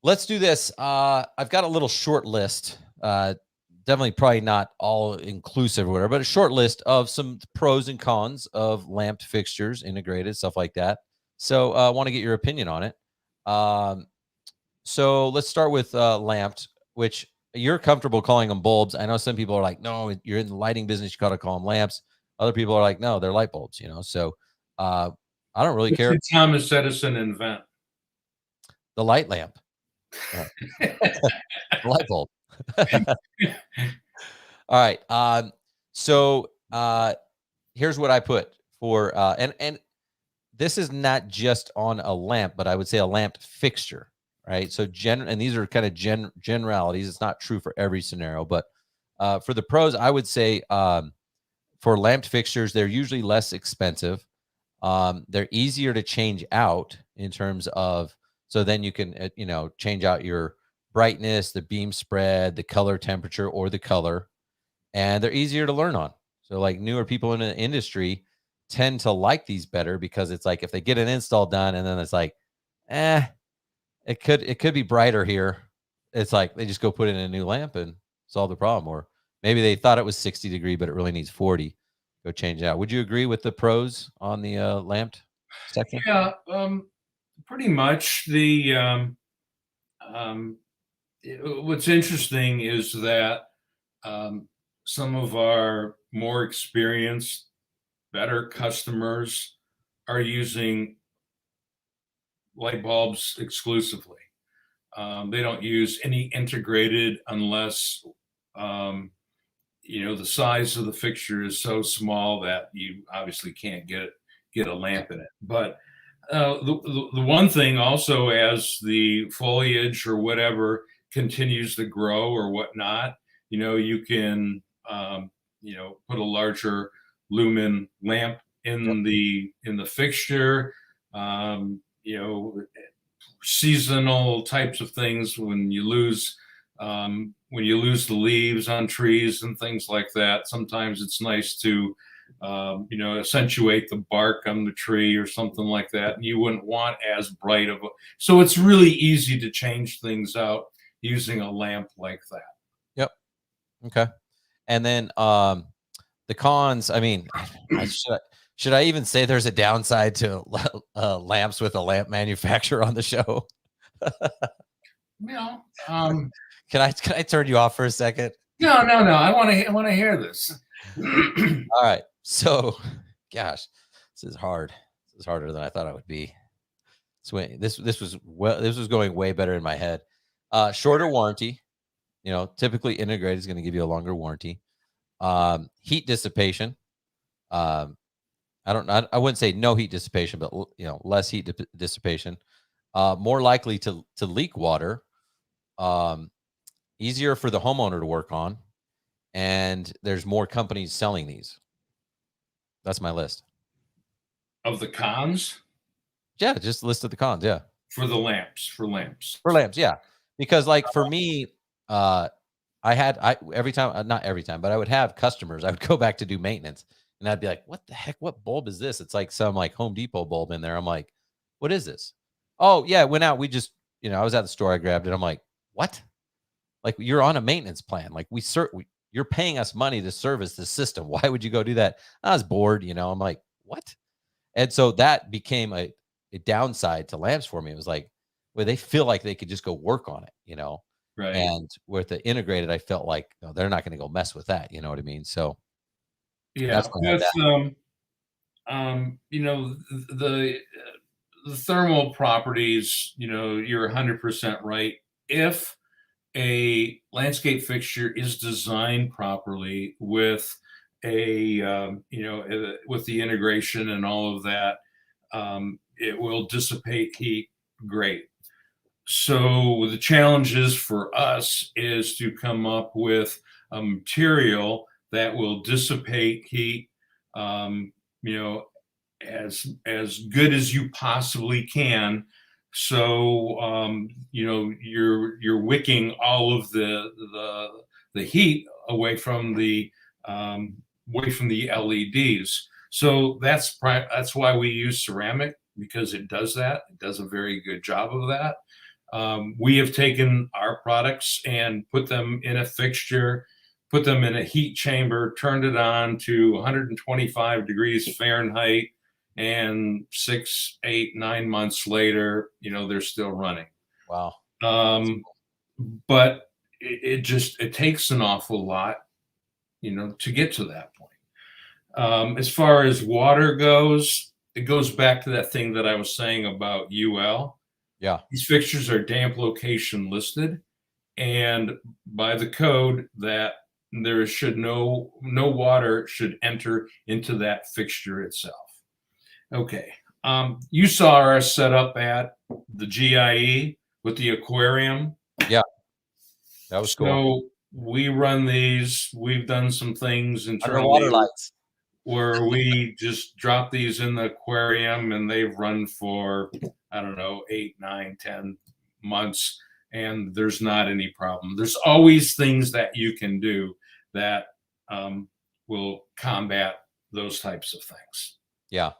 let's do this. I've got a little short list, definitely probably not all inclusive or whatever, but a short list of some pros and cons of lamped fixtures, integrated, stuff like that. So I want to get your opinion on it. So let's start with lamped, which you're comfortable calling them bulbs. I know some people are like, no, you're in the lighting business, you got to call them lamps. Other people are like, no, they're light bulbs, you know? So I don't really care. Did Thomas Edison invent? The light lamp. The light bulb. All right. So here's what I put for, and this is not just on a lamp, but I would say a lamp fixture, right? So and these are kind of generalities. It's not true for every scenario, but for the pros, I would say for lamped fixtures, they're usually less expensive. They're easier to change out in terms of, so then you can, change out your brightness, the beam spread, the color temperature, or the color, and they're easier to learn on. So like newer people in the industry tend to like these better because it's like if they get an install done and then it's like, it could be brighter here. It's like they just go put in a new lamp and solve the problem. Or maybe they thought it was 60 degree, but it really needs 40. Go change it out. Would you agree with the pros on the lamped section? Yeah, pretty much. What's interesting is that some of our more experienced, better customers are using light bulbs exclusively. They don't use any integrated unless the size of the fixture is so small that you obviously can't get a lamp in it. But the one thing also, as the foliage or whatever continues to grow or whatnot, you can put a larger lumen lamp in the fixture. Seasonal types of things when you lose the leaves on trees and things like that. Sometimes it's nice to accentuate the bark on the tree or something like that. And you wouldn't want as bright of a, so it's really easy to change things out using a lamp like that. Yep. Okay. And then the cons, I mean, should I even say there's a downside to lamps with a lamp manufacturer on the show? Can I turn you off for a second? No. I want to hear this. All right. So, gosh, this is hard. This is harder than I thought it would be. This was going way better in my head. Shorter warranty. Typically integrated is going to give you a longer warranty. Heat dissipation. I wouldn't say no heat dissipation, but less heat dissipation. More likely to leak water. easier for the homeowner to work on, and there's more companies selling these. That's my list. Of the cons? Yeah, just listed the cons. Yeah. For the lamps. For lamps. Yeah. Because like for me, every time, not every time, but I would have customers, I would go back to do maintenance and I'd be like, what the heck, what bulb is this? It's like some like Home Depot bulb in there. I'm like, what is this? Oh yeah, it went out. We just, I was at the store, I grabbed it. I'm like, what? Like, you're on a maintenance plan. Like you're paying us money to service the system. Why would you go do that? I was bored, I'm like, what? And so that became a downside to lamps for me. It was like, well, they feel like they could just go work on it, Right. And with the integrated, I felt like, no, they're not going to go mess with that. You know what I mean? So yeah, that's the thermal properties, you're 100% right. If a landscape fixture is designed properly with with the integration and all of that, it will dissipate heat great. So the challenges for us is to come up with a material that will dissipate heat, as good as you possibly can. So you're wicking all of the heat away from the LEDs. So that's why we use ceramic, because it does that. It does a very good job of that. We have taken our products and put them in a fixture, put them in a heat chamber, turned it on to 125 degrees Fahrenheit, and 6, 8, 9 months later, they're still running. Wow. But it takes an awful lot, to get to that point. As far as water goes, it goes back to that thing that I was saying about UL. Yeah. These fixtures are damp location listed, and by the code that there should no water should enter into that fixture itself. Okay. You saw our setup at the GIE with the aquarium. Yeah. That was cool. So we run these. We've done some things internally. Underwater lights. Where we just drop these in the aquarium and they've run for, 8, 9, 10 months, and there's not any problem. There's always things that you can do that will combat those types of things. Yeah.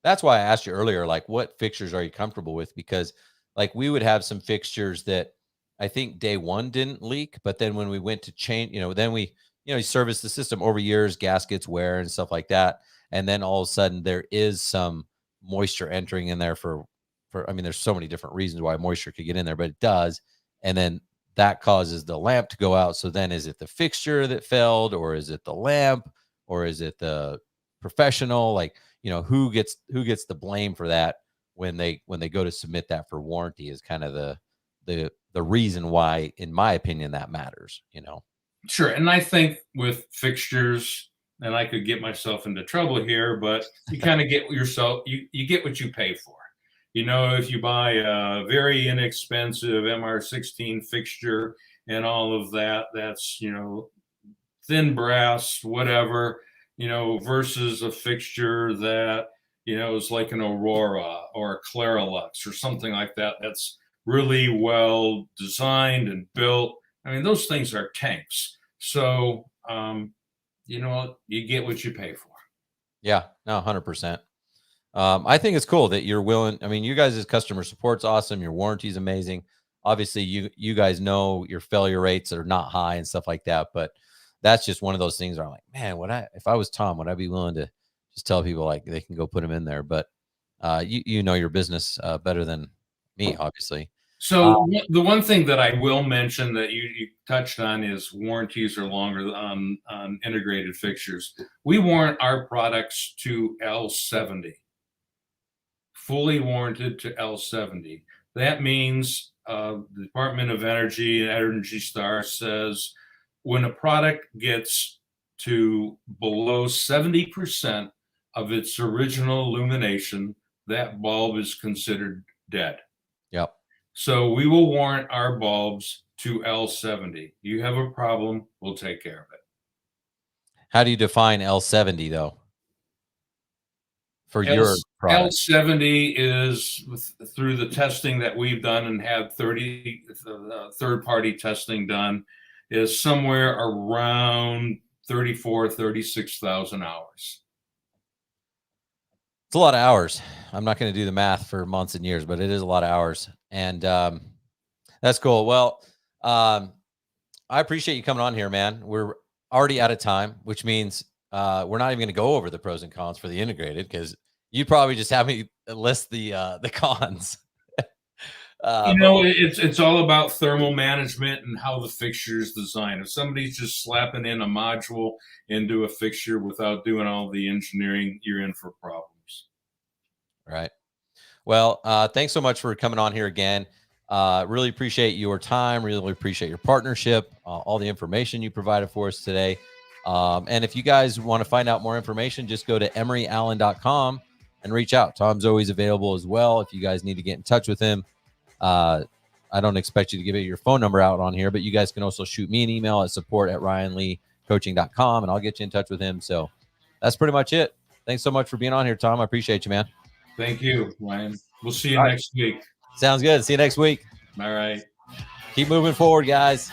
That's why I asked you earlier, like, what fixtures are you comfortable with? Because like we would have some fixtures that I think day one didn't leak, but then when we went to change, then we, you service the system over years, gaskets wear and stuff like that. And then all of a sudden there is some moisture entering in there for, there's so many different reasons why moisture could get in there, but it does. And then that causes the lamp to go out. So then is it the fixture that failed, or is it the lamp, or is it the professional? Like, who gets the blame for that when they go to submit that for warranty is kind of the reason why, in my opinion, that matters, Sure. And I think with fixtures, and I could get myself into trouble here, but you kind of get yourself, you get what you pay for. If you buy a very inexpensive MR16 fixture and all of that, that's, thin brass, whatever, versus a fixture that, is like an Aurora or a Clarolux or something like that. That's really well designed and built. Those things are tanks. So, you get what you pay for. Yeah, no, 100%. I think it's cool that you're willing. You guys' customer support's awesome. Your warranty's amazing. Obviously, you guys know your failure rates are not high and stuff like that. But that's just one of those things where I'm like, man, if I was Tom, would I be willing to just tell people like they can go put them in there? But you know your business better than me, obviously. So the one thing that I will mention that you touched on is warranties are longer on integrated fixtures. We warrant our products to L70, fully warranted to L70. That means the Department of Energy, Energy Star says when a product gets to below 70% of its original illumination, that bulb is considered dead. Yep. So we will warrant our bulbs to L70. You have a problem, we'll take care of it. How do you define L70 though? For your product? L70 is through the testing that we've done and had 30 third-party testing done, is somewhere around 36,000 hours. It's a lot of hours. I'm not going to do the math for months and years, but it is a lot of hours. And that's cool. Well, I appreciate you coming on here, man. We're already out of time, which means we're not even going to go over the pros and cons for the integrated, because you'd probably just have me list the cons. It's all about thermal management and how the fixture is designed. If somebody's just slapping in a module into a fixture without doing all the engineering, you're in for problems. Right. Well, thanks so much for coming on here again. Really appreciate your time. Really appreciate your partnership, all the information you provided for us today. And if you guys want to find out more information, just go to emeryallen.com and reach out. Tom's always available as well if you guys need to get in touch with him. I don't expect you to give your phone number out on here, but you guys can also shoot me an email at support@ryanleecoaching.com, and I'll get you in touch with him. So that's pretty much it. Thanks so much for being on here, Tom. I appreciate you, man. Thank you, Ryan. We'll see you next week. Sounds good. See you next week. All right. Keep moving forward, guys.